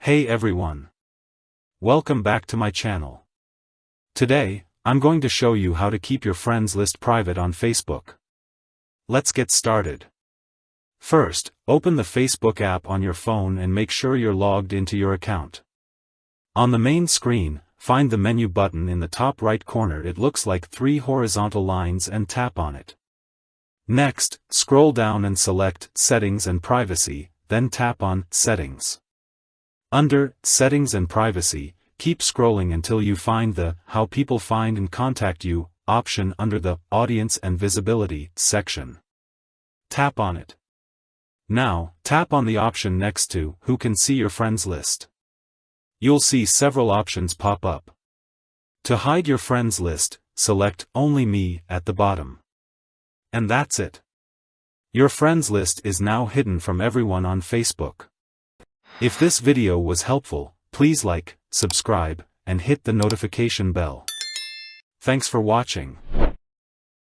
Hey everyone! Welcome back to my channel. Today, I'm going to show you how to keep your friends list private on Facebook. Let's get started. First, open the Facebook app on your phone and make sure you're logged into your account. On the main screen, find the menu button in the top right corner. It looks like 3 horizontal lines and tap on it. Next, scroll down and select Settings and Privacy, then tap on Settings. Under Settings and Privacy, keep scrolling until you find the How People Find and Contact You option under the Audience and Visibility section. Tap on it. Now, tap on the option next to Who Can See Your Friends List. You'll see several options pop up. To hide your friends list, select Only Me at the bottom. And that's it. Your friends list is now hidden from everyone on Facebook. If this video was helpful, please like, subscribe, and hit the notification bell. Thanks for watching.